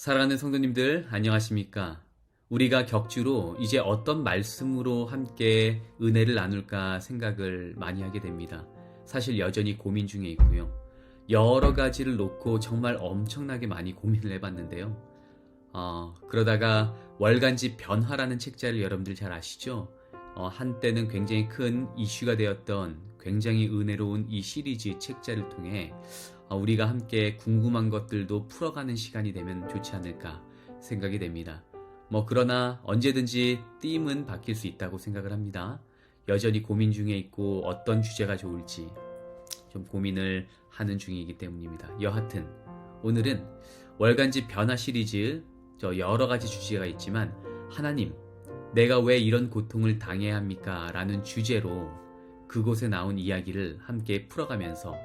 사랑하는 성도님들, 안녕하십니까? 우리가 격주로 이제 어떤 말씀으로 함께 은혜를 나눌까 생각을 많이 하게 됩니다. 사실 여전히 고민 중에 있고요. 여러 가지를 놓고 정말 엄청나게 많이 고민을 해봤는데요. 그러다가 월간지 변화라는 책자를 여러분들 잘 아시죠? 한때는 굉장히 큰 이슈가 되었던 굉장히 은혜로운 이 시리즈 책자를 통해 우리가 함께 궁금한 것들도 풀어가는 시간이 되면 좋지 않을까 생각이 됩니다. 그러나 언제든지 띠임은 바뀔 수 있다고 생각을 합니다. 여전히 고민 중에 있고 어떤 주제가 좋을지 좀 고민을 하는 중이기 때문입니다. 여하튼 오늘은 월간지 변화 시리즈 여러 가지 주제가 있지만 하나님, 내가 왜 이런 고통을 당해야 합니까? 라는 주제로 그곳에 나온 이야기를 함께 풀어가면서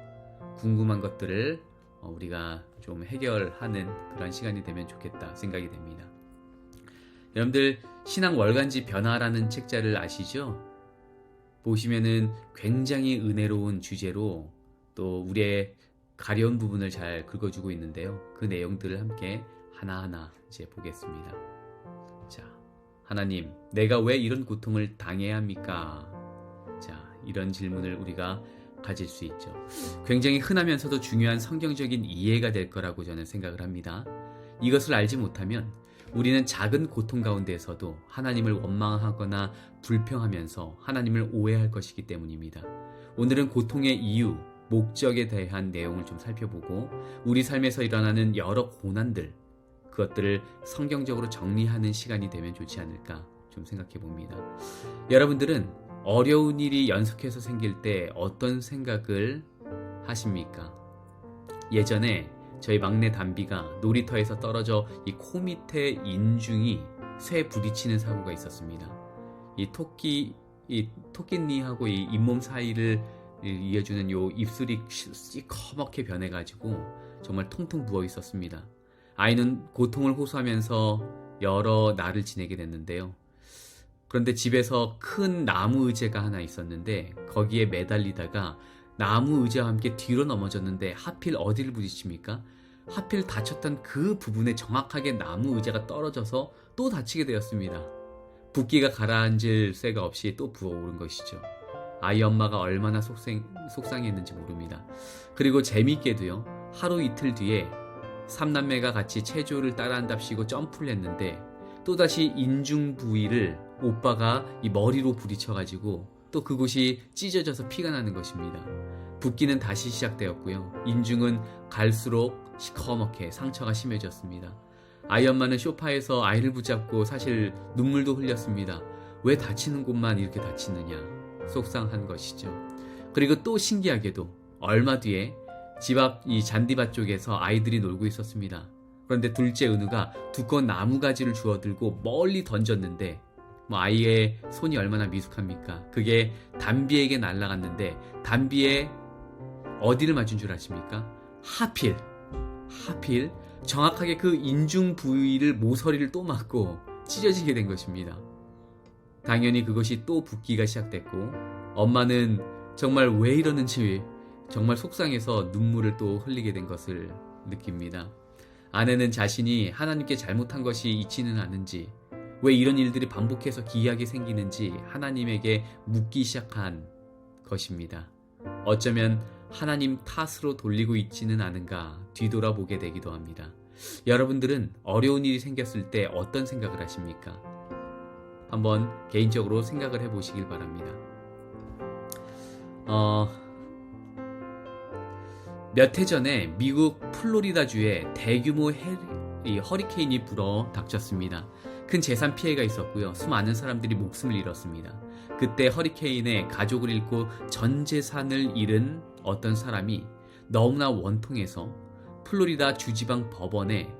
궁금한 것들을 우리가 좀 해결하는 그런 시간이 되면 좋겠다 생각이 됩니다. 여러분들 신앙 월간지 변화라는 책자를 아시죠? 보시면은 굉장히 은혜로운 주제로 또 우리의 가려운 부분을 잘 긁어주고 있는데요. 그 내용들을 함께 하나하나 이제 보겠습니다. 자, 하나님, 내가 왜 이런 고통을 당해야 합니까? 자, 이런 질문을 우리가 가질 수 있죠. 굉장히 흔하면서도 중요한 성경적인 이해가 될 거라고 저는 생각을 합니다. 이것을 알지 못하면 우리는 작은 고통 가운데에서도 하나님을 원망하거나 불평하면서 하나님을 오해할 것이기 때문입니다. 오늘은 고통의 이유, 목적에 대한 내용을 좀 살펴보고 우리 삶에서 일어나는 여러 고난들, 그것들을 성경적으로 정리하는 시간이 되면 좋지 않을까 좀 생각해 봅니다. 여러분들은 어려운 일이 연속해서 생길 때 어떤 생각을 하십니까? 예전에 저희 막내 담비가 놀이터에서 떨어져 이 코 밑에 인중이 쇠에 부딪히는 사고가 있었습니다. 이 토끼니하고 이 잇몸 사이를 이어주는 요 입술이 시커멓게 변해가지고 정말 통통 부어 있었습니다. 아이는 고통을 호소하면서 여러 날을 지내게 됐는데요. 그런데 집에서 큰 나무 의자가 하나 있었는데 거기에 매달리다가 나무 의자와 함께 뒤로 넘어졌는데 하필 어디를 부딪힙니까? 하필 다쳤던 그 부분에 정확하게 나무 의자가 떨어져서 또 다치게 되었습니다. 붓기가 가라앉을 새가 없이 또 부어오른 것이죠. 아이 엄마가 얼마나 속상했는지 모릅니다. 그리고 재미있게도요, 하루 이틀 뒤에 삼남매가 같이 체조를 따라한답시고 점프를 했는데 또다시 인중 부위를 오빠가 이 머리로 부딪혀가지고 또 그곳이 찢어져서 피가 나는 것입니다. 붓기는 다시 시작되었고요. 인중은 갈수록 시커멓게 상처가 심해졌습니다. 아이 엄마는 소파에서 아이를 붙잡고 사실 눈물도 흘렸습니다. 왜 다치는 곳만 이렇게 다치느냐 속상한 것이죠. 그리고 또 신기하게도 얼마 뒤에 집 앞 이 잔디밭 쪽에서 아이들이 놀고 있었습니다. 그런데 둘째 은우가 두꺼운 나무가지를 주워들고 멀리 던졌는데 아이의 손이 얼마나 미숙합니까? 그게 담비에게 날아갔는데 담비의 어디를 맞은 줄 아십니까? 하필 정확하게 그 인중 부위를 모서리를 또 맞고 찢어지게 된 것입니다. 당연히 그것이 또 붓기가 시작됐고 엄마는 정말 왜 이러는지 정말 속상해서 눈물을 또 흘리게 된 것을 느낍니다. 아내는 자신이 하나님께 잘못한 것이 있지는 않은지, 왜 이런 일들이 반복해서 기이하게 생기는지 하나님에게 묻기 시작한 것입니다. 어쩌면 하나님 탓으로 돌리고 있지는 않은가 뒤돌아보게 되기도 합니다. 여러분들은 어려운 일이 생겼을 때 어떤 생각을 하십니까? 한번 개인적으로 생각을 해보시길 바랍니다. 몇 해 전에 미국 플로리다주에 대규모 허리케인이 불어 닥쳤습니다. 큰 재산 피해가 있었고요. 수많은 사람들이 목숨을 잃었습니다. 그때 허리케인에 가족을 잃고 전 재산을 잃은 어떤 사람이 너무나 원통해서 플로리다 주지방 법원에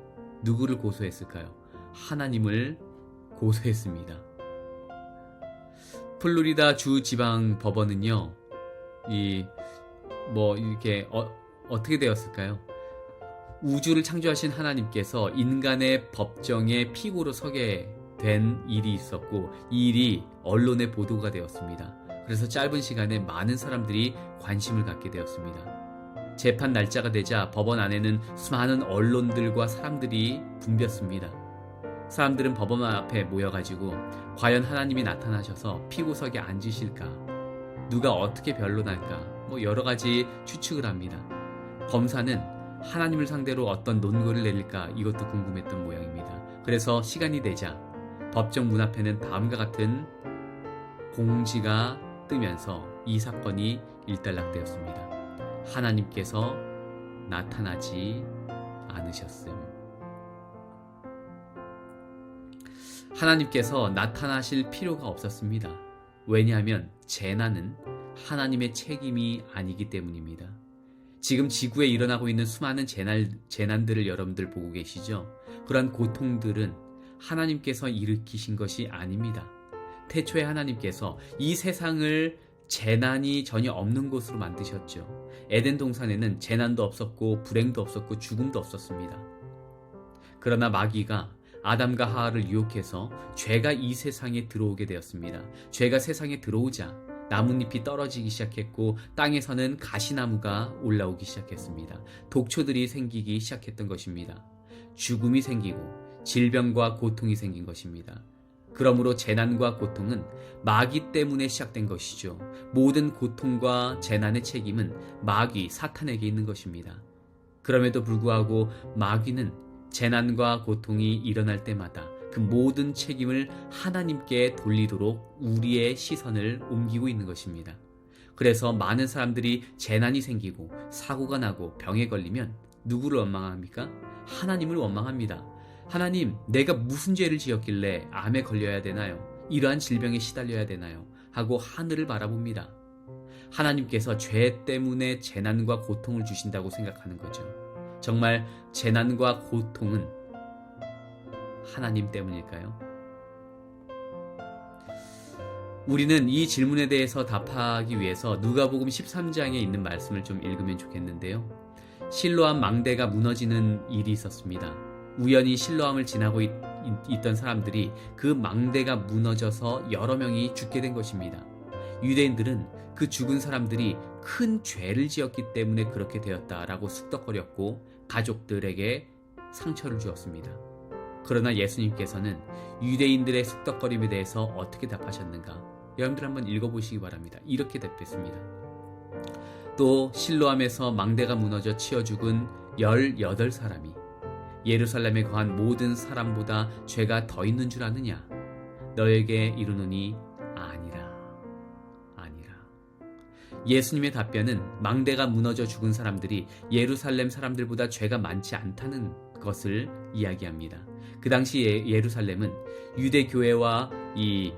누구를 고소했을까요? 하나님을 고소했습니다. 플로리다 주지방 법원은요, 이렇게 어떻게 되었을까요? 우주를 창조하신 하나님께서 인간의 법정에 피고로 서게 된 일이 있었고 이 일이 언론에 보도가 되었습니다. 그래서 짧은 시간에 많은 사람들이 관심을 갖게 되었습니다. 재판 날짜가 되자 법원 안에는 수많은 언론들과 사람들이 붐볐습니다. 사람들은 법원 앞에 모여가지고 과연 하나님이 나타나셔서 피고석에 앉으실까? 누가 어떻게 변론할까? 여러 가지 추측을 합니다. 검사는 하나님을 상대로 어떤 논거를 내릴까? 이것도 궁금했던 모양입니다. 그래서 시간이 되자 법정 문 앞에는 다음과 같은 공지가 뜨면서 이 사건이 일단락되었습니다. 하나님께서 나타나지 않으셨음. 하나님께서 나타나실 필요가 없었습니다. 왜냐하면 재난은 하나님의 책임이 아니기 때문입니다. 지금 지구에 일어나고 있는 수많은 재난들을 여러분들 보고 계시죠? 그런 고통들은 하나님께서 일으키신 것이 아닙니다. 태초에 하나님께서 이 세상을 재난이 전혀 없는 곳으로 만드셨죠. 에덴 동산에는 재난도 없었고 불행도 없었고 죽음도 없었습니다. 그러나 마귀가 아담과 하와를 유혹해서 죄가 이 세상에 들어오게 되었습니다. 죄가 세상에 들어오자 나뭇잎이 떨어지기 시작했고 땅에서는 가시나무가 올라오기 시작했습니다. 독초들이 생기기 시작했던 것입니다. 죽음이 생기고 질병과 고통이 생긴 것입니다. 그러므로 재난과 고통은 마귀 때문에 시작된 것이죠. 모든 고통과 재난의 책임은 마귀, 사탄에게 있는 것입니다. 그럼에도 불구하고 마귀는 재난과 고통이 일어날 때마다 그 모든 책임을 하나님께 돌리도록 우리의 시선을 옮기고 있는 것입니다. 그래서 많은 사람들이 재난이 생기고 사고가 나고 병에 걸리면 누구를 원망합니까? 하나님을 원망합니다. 하나님, 내가 무슨 죄를 지었길래 암에 걸려야 되나요? 이러한 질병에 시달려야 되나요? 하고 하늘을 바라봅니다. 하나님께서 죄 때문에 재난과 고통을 주신다고 생각하는 거죠. 정말 재난과 고통은 하나님 때문일까요? 우리는 이 질문에 대해서 답하기 위해서 누가복음 13장에 있는 말씀을 좀 읽으면 좋겠는데요. 실로암 망대가 무너지는 일이 있었습니다. 우연히 실로암을 지나고 있던 사람들이 그 망대가 무너져서 여러 명이 죽게 된 것입니다. 유대인들은 그 죽은 사람들이 큰 죄를 지었기 때문에 그렇게 되었다라고 쑥덕거렸고 가족들에게 상처를 주었습니다. 그러나 예수님께서는 유대인들의 쑥덕거림에 대해서 어떻게 답하셨는가? 여러분들 한번 읽어보시기 바랍니다. 이렇게 답했습니다. 또 실로암에서 망대가 무너져 치여 죽은 18사람이 예루살렘에 거한 모든 사람보다 죄가 더 있는 줄 아느냐? 너에게 이르노니 아니라. 예수님의 답변은 망대가 무너져 죽은 사람들이 예루살렘 사람들보다 죄가 많지 않다는 것을 이야기합니다. 그 당시 예루살렘은 유대교회와 이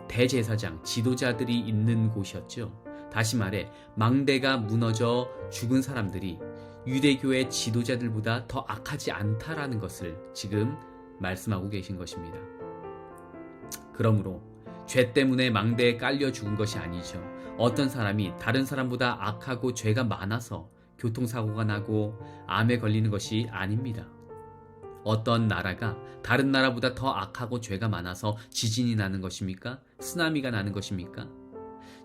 대제사장, 지도자들이 있는 곳이었죠. 다시 말해 망대가 무너져 죽은 사람들이 유대교회 지도자들보다 더 악하지 않다라는 것을 지금 말씀하고 계신 것입니다. 그러므로 죄 때문에 망대에 깔려 죽은 것이 아니죠. 어떤 사람이 다른 사람보다 악하고 죄가 많아서 교통사고가 나고 암에 걸리는 것이 아닙니다. 어떤 나라가 다른 나라보다 더 악하고 죄가 많아서 지진이 나는 것입니까? 쓰나미가 나는 것입니까?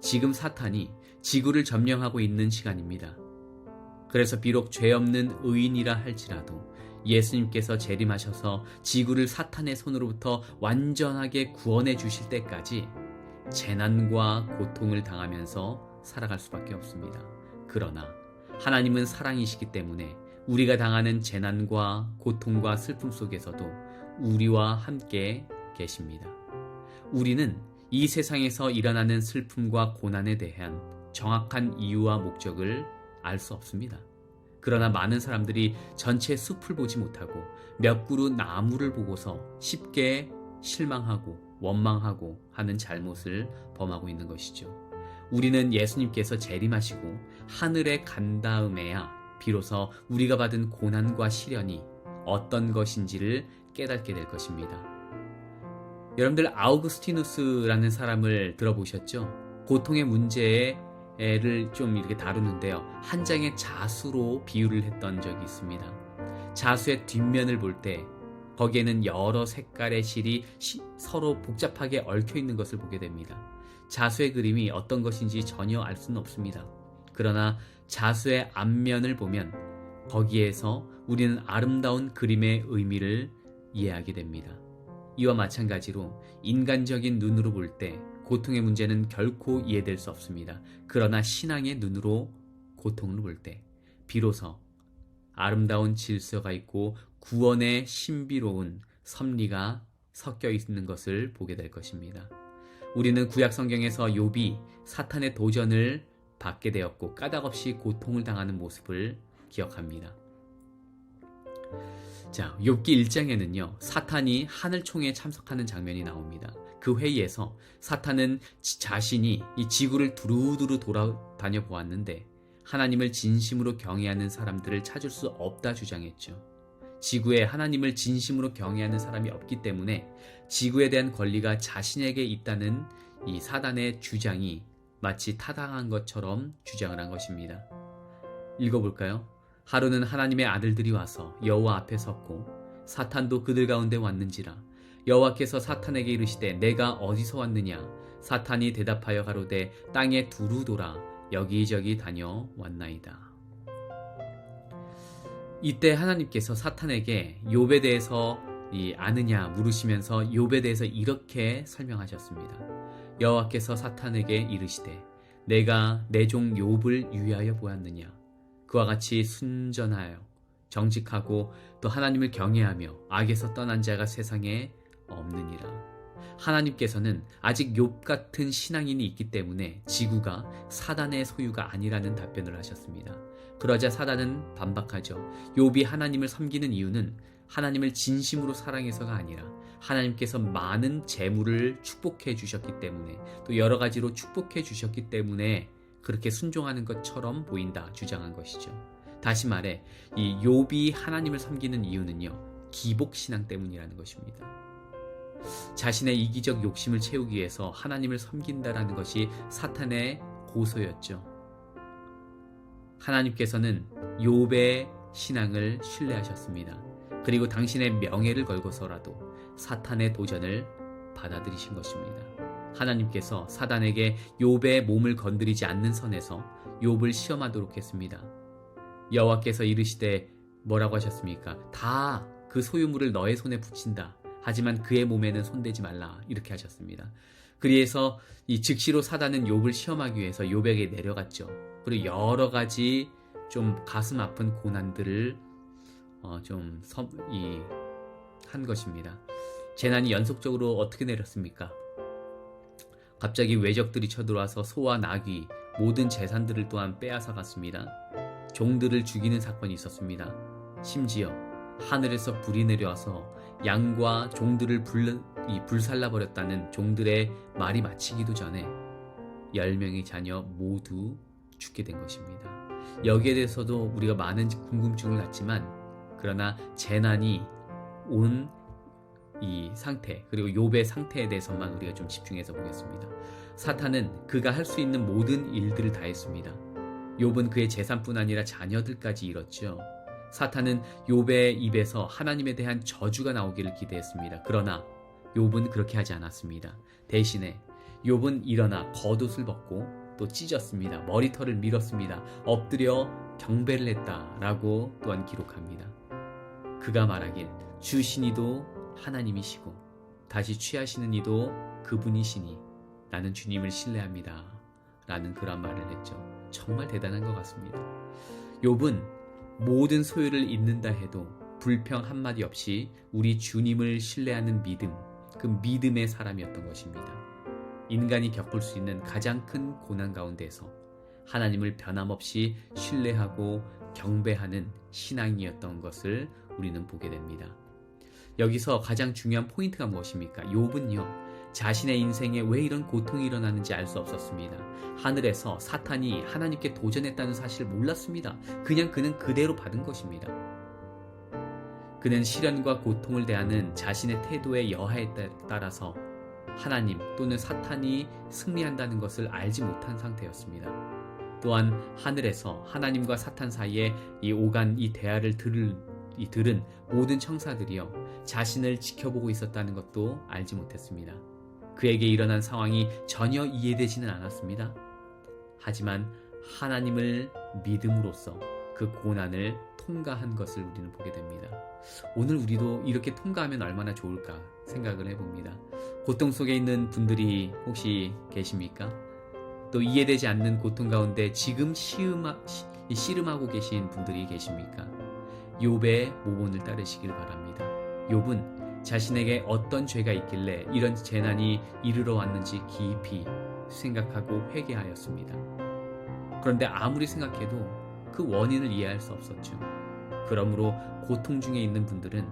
지금 사탄이 지구를 점령하고 있는 시간입니다. 그래서 비록 죄 없는 의인이라 할지라도 예수님께서 재림하셔서 지구를 사탄의 손으로부터 완전하게 구원해 주실 때까지 재난과 고통을 당하면서 살아갈 수밖에 없습니다. 그러나 하나님은 사랑이시기 때문에 우리가 당하는 재난과 고통과 슬픔 속에서도 우리와 함께 계십니다. 우리는 이 세상에서 일어나는 슬픔과 고난에 대한 정확한 이유와 목적을 알 수 없습니다. 그러나 많은 사람들이 전체 숲을 보지 못하고 몇 그루 나무를 보고서 쉽게 실망하고 원망하고 하는 잘못을 범하고 있는 것이죠. 우리는 예수님께서 재림하시고 하늘에 간 다음에야 비로소 우리가 받은 고난과 시련이 어떤 것인지를 깨닫게 될 것입니다. 여러분들 아우구스티누스라는 사람을 들어보셨죠? 고통의 문제를 좀 이렇게 다루는데요. 한 장의 자수로 비유를 했던 적이 있습니다. 자수의 뒷면을 볼 때 거기에는 여러 색깔의 실이 서로 복잡하게 얽혀 있는 것을 보게 됩니다. 자수의 그림이 어떤 것인지 전혀 알 수는 없습니다. 그러나 자수의 앞면을 보면 거기에서 우리는 아름다운 그림의 의미를 이해하게 됩니다. 이와 마찬가지로 인간적인 눈으로 볼 때 고통의 문제는 결코 이해될 수 없습니다. 그러나 신앙의 눈으로 고통을 볼 때 비로소 아름다운 질서가 있고 구원의 신비로운 섭리가 섞여 있는 것을 보게 될 것입니다. 우리는 구약 성경에서 욥이 사탄의 도전을 받게 되었고 까닭없이 고통을 당하는 모습을 기억합니다. 자, 욥기 1장에는요. 사탄이 하늘총회에 참석하는 장면이 나옵니다. 그 회의에서 사탄은 자신이 이 지구를 두루두루 돌아다녀 보았는데 하나님을 진심으로 경외하는 사람들을 찾을 수 없다 주장했죠. 지구에 하나님을 진심으로 경외하는 사람이 없기 때문에 지구에 대한 권리가 자신에게 있다는 이 사단의 주장이 마치 타당한 것처럼 주장을 한 것입니다. 읽어볼까요? 하루는 하나님의 아들들이 와서 여호와 앞에 섰고 사탄도 그들 가운데 왔는지라. 여호와께서 사탄에게 이르시되 내가 어디서 왔느냐? 사탄이 대답하여 가로되 땅에 두루 돌아 여기저기 다녀왔나이다. 이때 하나님께서 사탄에게 욥에 대해서 아느냐 물으시면서 욥에 대해서 이렇게 설명하셨습니다. 여호와께서 사탄에게 이르시되 내가 내 종 욥을 유의하여 보았느냐? 그와 같이 순전하여 정직하고 또 하나님을 경외하며 악에서 떠난 자가 세상에 없느니라. 하나님께서는 아직 욥 같은 신앙인이 있기 때문에 지구가 사단의 소유가 아니라는 답변을 하셨습니다. 그러자 사단은 반박하죠. 욥이 하나님을 섬기는 이유는 하나님을 진심으로 사랑해서가 아니라 하나님께서 많은 재물을 축복해 주셨기 때문에 또 여러 가지로 축복해 주셨기 때문에 그렇게 순종하는 것처럼 보인다 주장한 것이죠. 다시 말해 이 욥이 하나님을 섬기는 이유는요. 기복신앙 때문이라는 것입니다. 자신의 이기적 욕심을 채우기 위해서 하나님을 섬긴다라는 것이 사탄의 고소였죠. 하나님께서는 욥의 신앙을 신뢰하셨습니다. 그리고 당신의 명예를 걸고서라도 사탄의 도전을 받아들이신 것입니다. 하나님께서 사단에게 욥의 몸을 건드리지 않는 선에서 욥을 시험하도록 했습니다. 여호와께서 이르시되 뭐라고 하셨습니까? 다 그 소유물을 너의 손에 붙인다. 하지만 그의 몸에는 손대지 말라. 이렇게 하셨습니다. 그래서 이 즉시로 사단은 욥을 시험하기 위해서 욥에게 내려갔죠. 그리고 여러 가지 좀 가슴 아픈 고난들을 한 것입니다. 재난이 연속적으로 어떻게 내렸습니까? 갑자기 외적들이 쳐들어와서 소와 나귀, 모든 재산들을 또한 빼앗아 갔습니다. 종들을 죽이는 사건이 있었습니다. 심지어 하늘에서 불이 내려와서 양과 종들을 불살라버렸다는 종들의 말이 마치기도 전에 10명의 자녀 모두 죽게 된 것입니다. 여기에 대해서도 우리가 많은 궁금증을 갖지만 그러나 재난이 온 이 상태 그리고 욥의 상태에 대해서만 우리가 좀 집중해서 보겠습니다. 사탄은 그가 할 수 있는 모든 일들을 다 했습니다. 욥은 그의 재산뿐 아니라 자녀들까지 잃었죠. 사탄은 욥의 입에서 하나님에 대한 저주가 나오기를 기대했습니다. 그러나 욥은 그렇게 하지 않았습니다. 대신에 욥은 일어나 겉옷을 벗고 또 찢었습니다. 머리털을 밀었습니다. 엎드려 경배를 했다라고 또한 기록합니다. 그가 말하길 주시니도 하나님이시고 다시 취하시는 이도 그분이시니 나는 주님을 신뢰합니다. 라는 그런 말을 했죠. 정말 대단한 것 같습니다. 욥은 모든 소유를 잃는다 해도 불평 한마디 없이 우리 주님을 신뢰하는 믿음, 그 믿음의 사람이었던 것입니다. 인간이 겪을 수 있는 가장 큰 고난 가운데서 하나님을 변함없이 신뢰하고 경배하는 신앙이었던 것을 우리는 보게 됩니다. 여기서 가장 중요한 포인트가 무엇입니까? 욥은요, 자신의 인생에 왜 이런 고통이 일어나는지 알 수 없었습니다. 하늘에서 사탄이 하나님께 도전했다는 사실을 몰랐습니다. 그냥 그는 그대로 받은 것입니다. 그는 시련과 고통을 대하는 자신의 태도의 여하에 따라서 하나님 또는 사탄이 승리한다는 것을 알지 못한 상태였습니다. 또한 하늘에서 하나님과 사탄 사이에 이 오간 이 대화를 들은 모든 청사들이요 자신을 지켜보고 있었다는 것도 알지 못했습니다. 그에게 일어난 상황이 전혀 이해되지는 않았습니다. 하지만 하나님을 믿음으로써 그 고난을 통과한 것을 우리는 보게 됩니다. 오늘 우리도 이렇게 통과하면 얼마나 좋을까 생각을 해봅니다. 고통 속에 있는 분들이 혹시 계십니까? 또 이해되지 않는 고통 가운데 지금 씨름하고 계신 분들이 계십니까? 욥의 모본을 따르시길 바랍니다. 욥은 자신에게 어떤 죄가 있길래 이런 재난이 이르러 왔는지 깊이 생각하고 회개하였습니다. 그런데 아무리 생각해도 그 원인을 이해할 수 없었죠. 그러므로 고통 중에 있는 분들은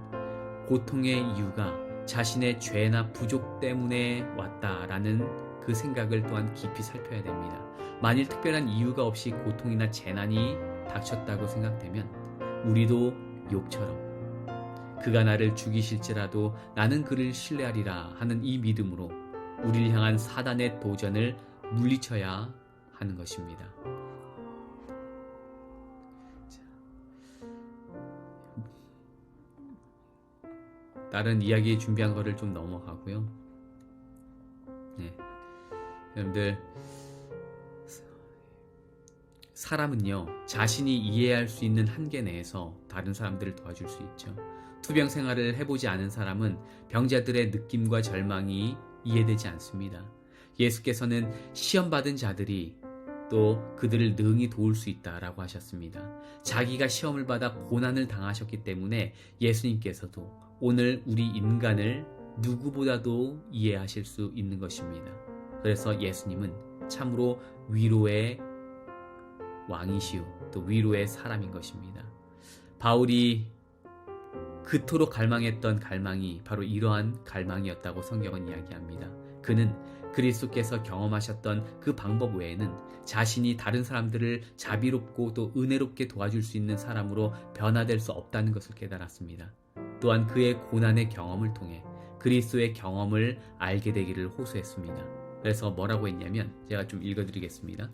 고통의 이유가 자신의 죄나 부족 때문에 왔다라는 그 생각을 또한 깊이 살펴야 됩니다. 만일 특별한 이유가 없이 고통이나 재난이 닥쳤다고 생각되면 우리도 욥처럼 그가 나를 죽이실지라도 나는 그를 신뢰하리라 하는 이 믿음으로 우리를 향한 사단의 도전을 물리쳐야 하는 것입니다. 다른 이야기 준비한 거를 좀 넘어가고요. 네. 여러분들, 사람은요, 자신이 이해할 수 있는 한계 내에서 다른 사람들을 도와줄 수 있죠. 투병 생활을 해보지 않은 사람은 병자들의 느낌과 절망이 이해되지 않습니다. 예수께서는 시험받은 자들이 또 그들을 능히 도울 수 있다라고 하셨습니다. 자기가 시험을 받아 고난을 당하셨기 때문에 예수님께서도 오늘 우리 인간을 누구보다도 이해하실 수 있는 것입니다. 그래서 예수님은 참으로 위로의 왕이시오 또 위로의 사람인 것입니다. 바울이 그토록 갈망했던 갈망이 바로 이러한 갈망이었다고 성경은 이야기합니다. 그는 그리스도께서 경험하셨던 그 방법 외에는 자신이 다른 사람들을 자비롭고 또 은혜롭게 도와줄 수 있는 사람으로 변화될 수 없다는 것을 깨달았습니다. 또한 그의 고난의 경험을 통해 그리스도의 경험을 알게 되기를 호소했습니다. 그래서 뭐라고 했냐면 제가 좀 읽어드리겠습니다.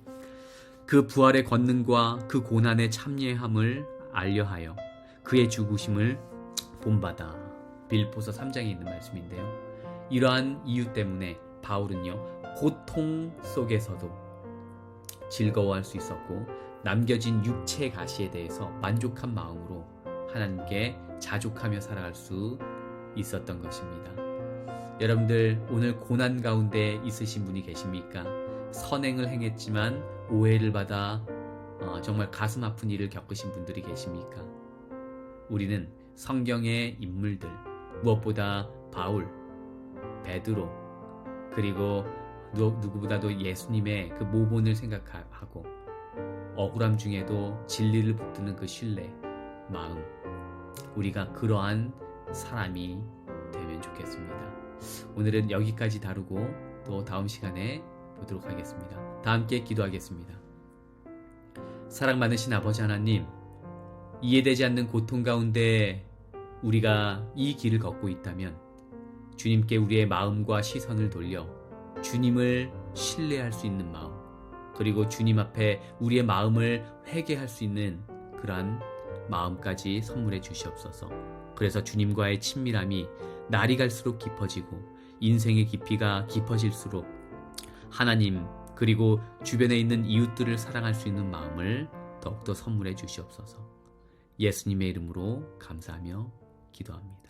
그 부활의 권능과 그 고난의 참여함을 알려하여 그의 죽으심을 본받아. 빌립보서 3장에 있는 말씀인데요. 이러한 이유 때문에 바울은요, 고통 속에서도 즐거워할 수 있었고 남겨진 육체의 가시에 대해서 만족한 마음으로 하나님께 자족하며 살아갈 수 있었던 것입니다. 여러분들 오늘 고난 가운데 있으신 분이 계십니까? 선행을 행했지만 오해를 받아 정말 가슴 아픈 일을 겪으신 분들이 계십니까? 우리는 성경의 인물들, 무엇보다 바울, 베드로, 그리고 누구보다도 예수님의 그 모본을 생각하고 억울함 중에도 진리를 붙드는 그 신뢰, 마음, 우리가 그러한 사람이 되면 좋겠습니다. 오늘은 여기까지 다루고 또 다음 시간에 보도록 하겠습니다. 다 함께 기도하겠습니다. 사랑 많으신 아버지 하나님, 이해되지 않는 고통 가운데 우리가 이 길을 걷고 있다면 주님께 우리의 마음과 시선을 돌려 주님을 신뢰할 수 있는 마음, 그리고 주님 앞에 우리의 마음을 회개할 수 있는 그러한 마음까지 선물해 주시옵소서. 그래서 주님과의 친밀함이 날이 갈수록 깊어지고 인생의 깊이가 깊어질수록 하나님 그리고 주변에 있는 이웃들을 사랑할 수 있는 마음을 더욱더 선물해 주시옵소서. 예수님의 이름으로 감사하며 기도합니다.